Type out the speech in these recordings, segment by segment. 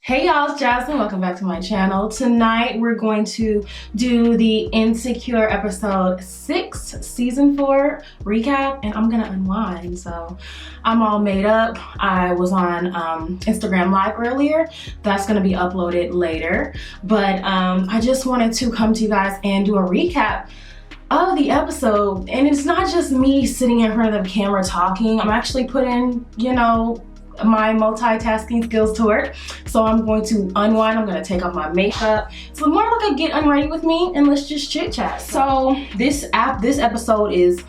Hey y'all, it's Jasmine. Welcome back to my channel. Tonight we're going to do the Insecure episode 6 season 4 recap, and I'm gonna unwind. So I'm all made up. I was on Instagram live earlier. That's gonna be uploaded later, but I just wanted to come to you guys and do a recap of the episode. And it's not just me sitting in front of the camera talking. I'm actually putting, my multitasking skills to work. So I'm going to unwind. I'm going to take off my makeup. So more like a get unready with me and let's just chit chat. So this episode is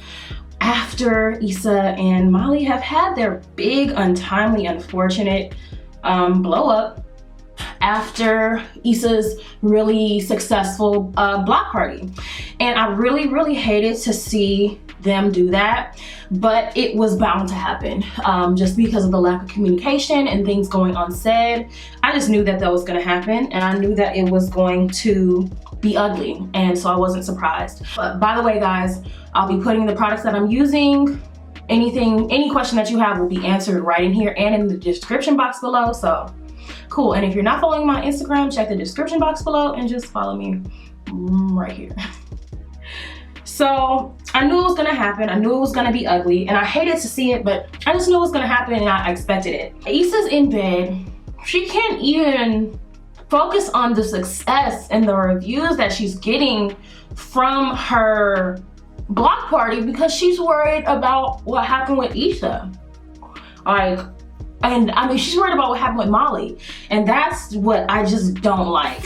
after Issa and Molly have had their big, untimely, unfortunate blow up after Issa's really successful block party. And I really hated to see them do that, but it was bound to happen just because of the lack of communication and things going unsaid. I just knew that was going to happen, and I knew that it was going to be ugly, and so I wasn't surprised. But by the way, guys, I'll be putting the products that I'm using. Any question that you have will be answered right in here and in the description box below. So cool. And if you're not following my Instagram, check the description box below and just follow me right here. So I knew it was gonna happen. I knew it was gonna be ugly, and I hated to see it, but I just knew it was gonna happen and I expected it. Issa's in bed. She can't even focus on the success and the reviews that she's getting from her block party because she's worried about what happened with Issa. She's worried about what happened with Molly, and that's what I just don't like.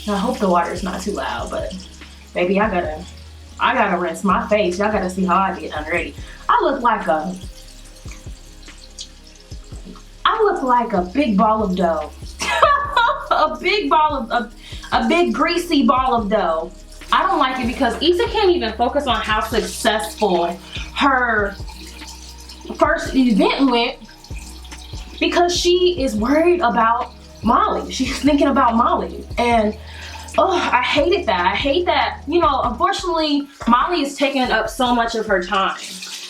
I hope the water's not too loud, but baby, I gotta rinse my face. Y'all gotta see how I get unready. I look like a big ball of dough. a big greasy ball of dough. I don't like it because Issa can't even focus on how successful her first event went because she is worried about Molly. She's thinking about Molly, and I hated that. I hate that, unfortunately, Molly is taking up so much of her time.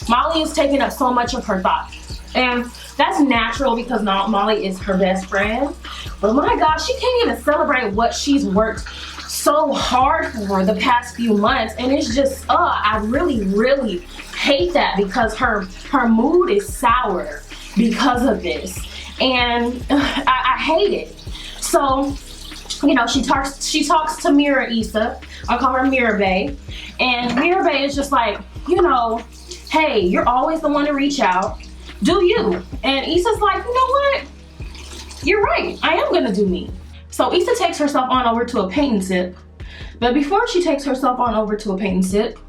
Molly is taking up so much of her thoughts. And that's natural because now Molly is her best friend. But my gosh, she can't even celebrate what she's worked so hard for the past few months. And it's just, I really hate that because her mood is sour because of this. And I hate it. So, she talks to Mirror Issa. I call her Mirror Bae. And Mirror Bae is just like, hey, you're always the one to reach out. Do you? And Issa's like, you know what? You're right. I am gonna do me. So Issa takes herself on over to a paint and sip. But before she takes herself on over to a paint and sip,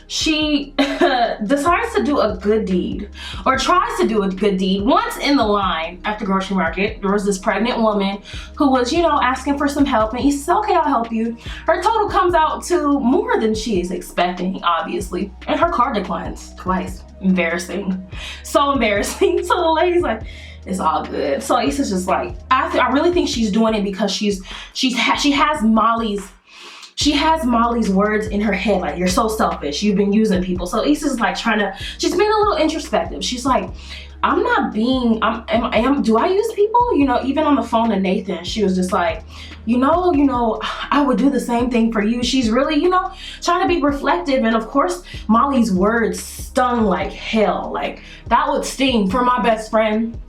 she decides to do a good deed, or tries to do a good deed. Once in the line at the grocery market, there was this pregnant woman who was, asking for some help, and he said, okay, I'll help you. Her total comes out to more than she is expecting, obviously, and her card declines twice. Embarrassing. So embarrassing. So the lady's like, it's all good. So Issa's just like, I really think she's doing it because she has Molly's words in her head, like, you're so selfish, you've been using people. So Issa's like she's being a little introspective. She's like, do I use people? Even on the phone to Nathan, she was just like, I would do the same thing for you. She's really, trying to be reflective. And of course, Molly's words stung like hell. Like, that would sting for my best friend.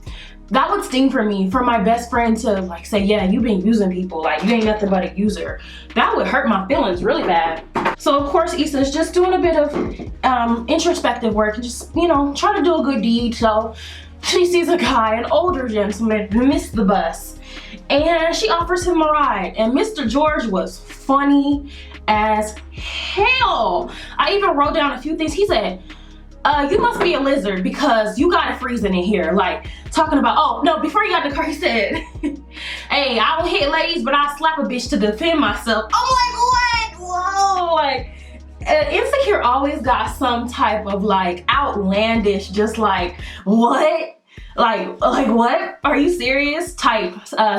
That would sting for me, for my best friend to say, yeah, you've been using people, like you ain't nothing but a user. That would hurt my feelings really bad. So of course Issa's just doing a bit of introspective work and just, trying to do a good deed. So she sees a guy, an older gentleman who missed the bus, and she offers him a ride. And Mr. George was funny as hell. I even wrote down a few things. He said, you must be a lizard because you got it freezing in here. Like, talking about, oh no, before he got in the car, he said, hey, I don't hit ladies, but I slap a bitch to defend myself. I'm like, what? Whoa. Like, Insecure always got some type of outlandish, just like, what? Like what? Are you serious? Type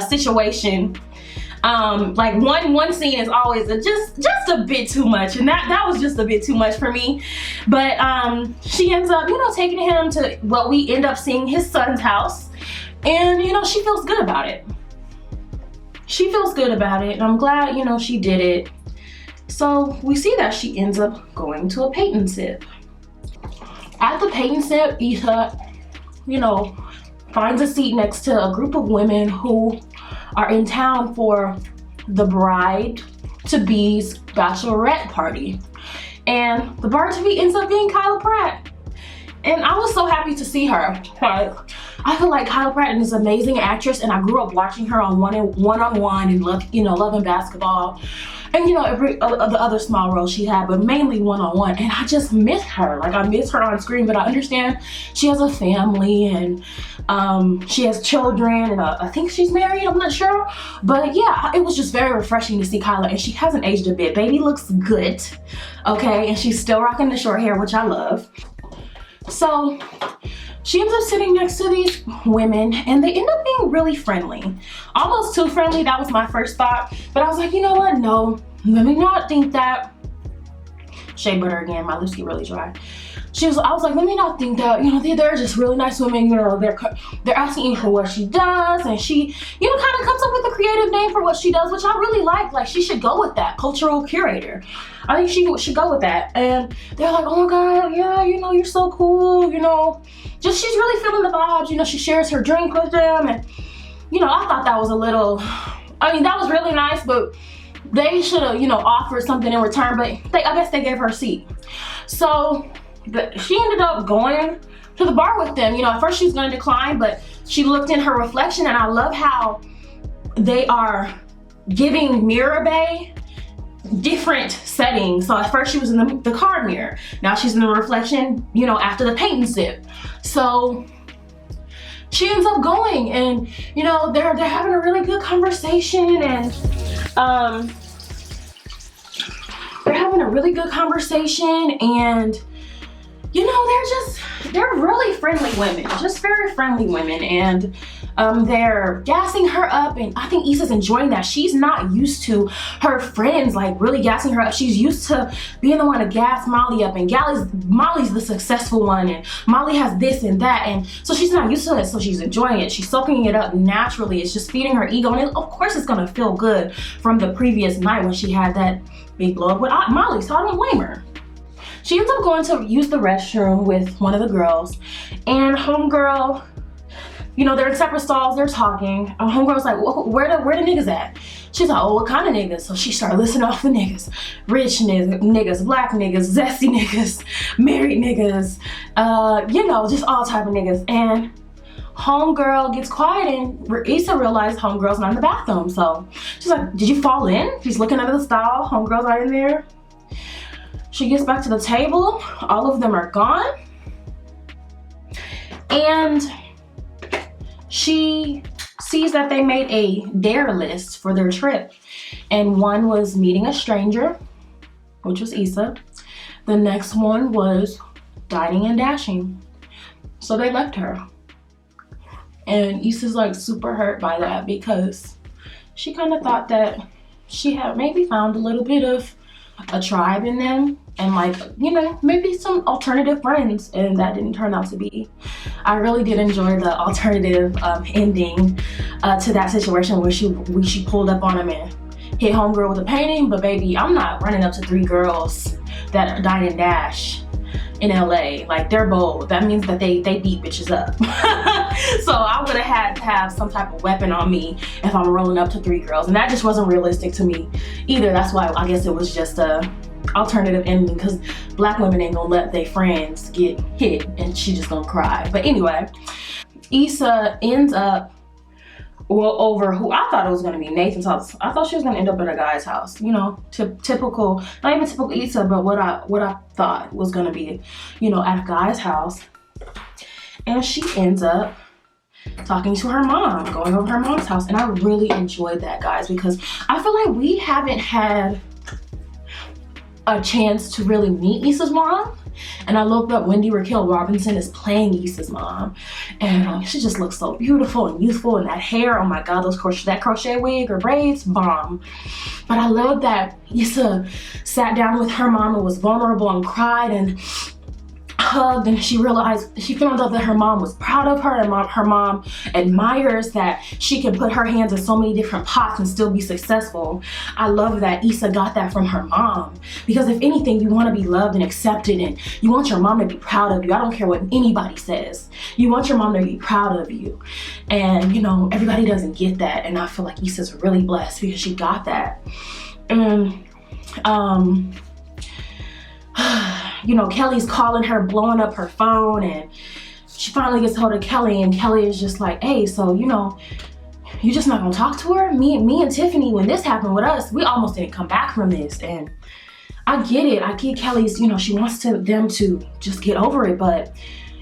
situation. One scene is always just a bit too much, and that was just a bit too much for me. But she ends up, taking him to what we end up seeing his son's house, and she feels good about it. she feels good about it, and I'm glad, you know, she did it. So we see that she ends up going to a paint and sip. At the paint and sip, Issa, you know, finds a seat next to a group of women who are in town for the bride-to-be's bachelorette party. And the bride-to-be ends up being Kyla Pratt. And I was so happy to see her. Like, I feel like Kyla Pratt is an amazing actress, and I grew up watching her on One-on-One and loving basketball, and you know, every the other small roles she had, but mainly One-on-One. And I just miss her. Like, I miss her on screen, but I understand she has a family and she has children, and I think she's married. I'm not sure, but yeah, it was just very refreshing to see Kyla, and she hasn't aged a bit. Baby looks good, okay, and she's still rocking the short hair, which I love. So she ends up sitting next to these women, and they end up being really friendly. Almost too friendly, that was my first thought. But I was like, you know what, no, let me not think that. Shea butter again, my lips get really dry. I was like, let me not think that, you know, they're just really nice women, you know, they're asking for what she does, and she, you know, kind of comes up with a creative name for what she does, which I really like she should go with that, cultural curator. I think she should go with that. And they're like, oh my God, yeah, you know, you're so cool, you know, just, she's really feeling the vibes, you know, she shares her drink with them, and, you know, I thought that was a little, I mean, that was really nice, but they should have, you know, offered something in return, but I guess they gave her a seat. So, she ended up going to the bar with them. You know, at first she was gonna decline, but she looked in her reflection, and I love how they are giving Mirror Bay different settings. So at first she was in the car mirror. Now she's in the reflection, you know, after the paint and sip. So she ends up going, and, you know, they're having a really good conversation, and they're having a really good conversation, and you know, they're really friendly women, just very friendly women, and they're gassing her up, and I think Issa's enjoying that. She's not used to her friends like really gassing her up. She's used to being the one to gas Molly up, and Molly's the successful one, and Molly has this and that, and so she's not used to it, so she's enjoying it. She's soaking it up naturally. It's just feeding her ego, and of course it's gonna feel good from the previous night when she had that big blow up with Molly, so I don't blame her. She ends up going to use the restroom with one of the girls, and homegirl, you know, they're in separate stalls, they're talking, and homegirl's like, where the niggas at? She's like, oh, what kind of niggas? So she started listing off the niggas. Rich niggas, black niggas, zesty niggas, married niggas, you know, just all type of niggas. And homegirl gets quiet, and Issa realized homegirl's not in the bathroom. So she's like, did you fall in? She's looking under the stall, homegirl's not in there. She gets back to the table, all of them are gone, and she sees that they made a dare list for their trip, and one was meeting a stranger, which was Issa. The next one was dining and dashing. So they left her, and Issa's like super hurt by that, because she kind of thought that she had maybe found a little bit of a tribe in them, and like, you know, maybe some alternative friends, and that didn't turn out to be. I really did enjoy the alternative ending to that situation where she pulled up on him and hit homegirl with a painting. But baby, I'm not running up to 3 girls that dine and dash in LA. Like, they're bold. That means that they beat bitches up. So I would have had to have some type of weapon on me if I'm rolling up to 3 girls, and that just wasn't realistic to me either. That's why I guess it was just a alternative ending, because black women ain't gonna let their friends get hit, and she just gonna cry. But anyway, Issa ends up over who I thought it was gonna be Nathan's house. I thought she was gonna end up at a guy's house, you know, typical, not even typical Issa, but what I thought was gonna be, you know, at a guy's house. And she ends up talking to her mom, going over her mom's house, and I really enjoyed that, guys, because I feel like we haven't had a chance to really meet Issa's mom. And I looked up, Wendy Raquel Robinson is playing Issa's mom, and she just looks so beautiful and youthful, and that hair, oh my god, that crochet wig or braids, bomb. But I love that Issa sat down with her mom and was vulnerable and cried, and hugged, and she realized, she found out that her mom was proud of her, and her mom admires that she can put her hands in so many different pots and still be successful. I love that Issa got that from her mom, because if anything, you want to be loved and accepted, and you want your mom to be proud of you. I don't care what anybody says. You want your mom to be proud of you. And you know, everybody doesn't get that, and I feel like Issa's really blessed because she got that. And you know, Kelly's calling her, blowing up her phone, and she finally gets hold of Kelly, and Kelly is just like, hey, so you know, you just not gonna talk to her? Me and Tiffany, when this happened with us, we almost didn't come back from this. And I get it. I get Kelly's, you know, she wants them to just get over it, but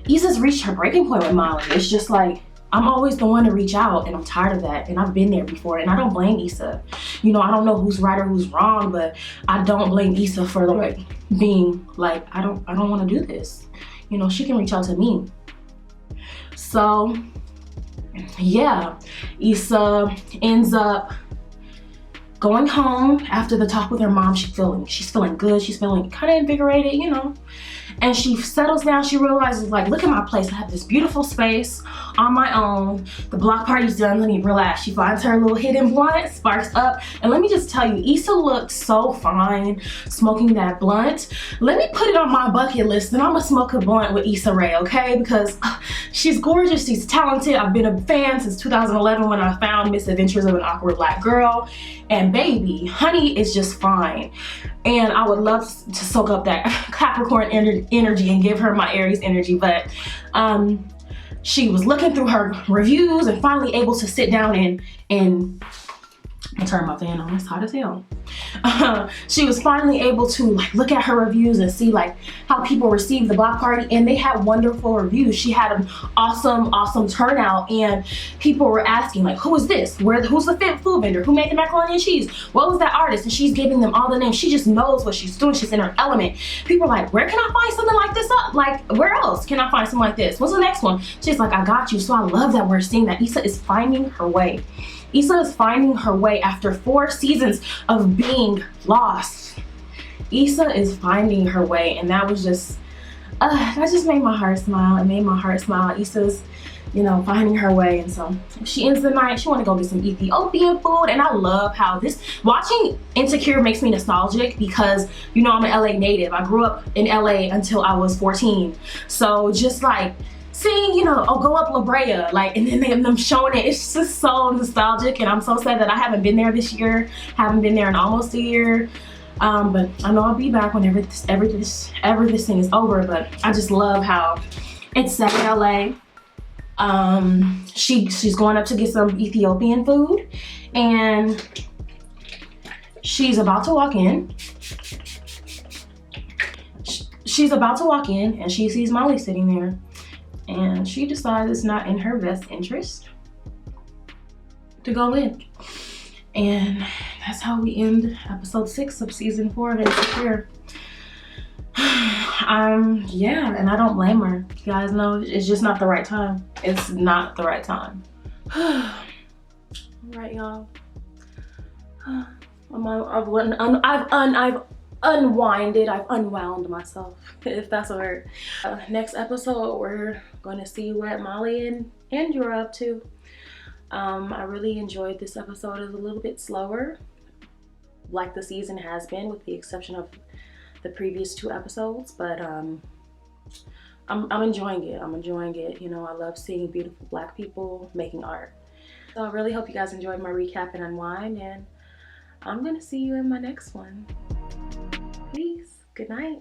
Issa's reached her breaking point with Molly. It's just like, I'm always the one to reach out, and I'm tired of that, and I've been there before, and I don't blame Issa. You know, I don't know who's right or who's wrong, but I don't blame Issa for like being like, I don't want to do this. You know, she can reach out to me. So yeah, Issa ends up going home after the talk with her mom. She's feeling good. She's feeling kind of invigorated, you know. And she settles down. She realizes, like, look at my place. I have this beautiful space on my own. The block party's done. Let me relax. She finds her little hidden blunt, sparks up. And let me just tell you, Issa looked so fine smoking that blunt. Let me put it on my bucket list, and I'm gonna smoke a blunt with Issa Rae, okay? Because she's gorgeous. She's talented. I've been a fan since 2011 when I found Misadventures of an Awkward Black Girl. And baby, honey is just fine. And I would love to soak up that Capricorn energy and give her my Aries energy, but she was looking through her reviews and finally able to sit down and I'll turn my fan on, it's hot as hell. She was finally able to like look at her reviews and see like how people received the block party, and they had wonderful reviews. She had an awesome turnout, and people were asking like, who is this? Who's the food vendor? Who made the macaroni and cheese? What was that artist? And she's giving them all the names. She just knows what she's doing. She's in her element. People are like, where can I find something like this up? Like, where else can I find something like this? What's the next one? She's like, I got you. So I love that we're seeing that Issa is finding her way. Issa is finding her way after 4 seasons of being lost. Issa is finding her way, and that was just, that just made my heart smile. It made my heart smile. Issa's, you know, finding her way, and so she ends the night. She want to go get some Ethiopian food, and I love how watching Insecure makes me nostalgic because, you know, I'm an LA native. I grew up in LA until I was 14. So just like, seeing, you know, go up La Brea, like, and then them showing it, it's just so nostalgic, and I'm so sad that I haven't been there this year, haven't been there in almost a year, but I know I'll be back whenever this thing is over. But I just love how it's set in LA. She's going up to get some Ethiopian food, and she's about to walk in. She's about to walk in, and she sees Molly sitting there. And she decides it's not in her best interest to go in. And that's how we end episode 6 of season 4 of Insecure. Yeah, and I don't blame her. You guys know it's just not the right time. It's not the right time. All right, y'all. I've unwound myself, if that's a word. Next episode, we're going to see what Molly and Andrew are up to. I really enjoyed this episode. It's a little bit slower, like the season has been, with the exception of the previous 2 episodes, but I'm enjoying it. I'm enjoying it. You know, I love seeing beautiful Black people making art. So I really hope you guys enjoyed my recap and unwind, and I'm gonna see you in my next one. Peace. Good night.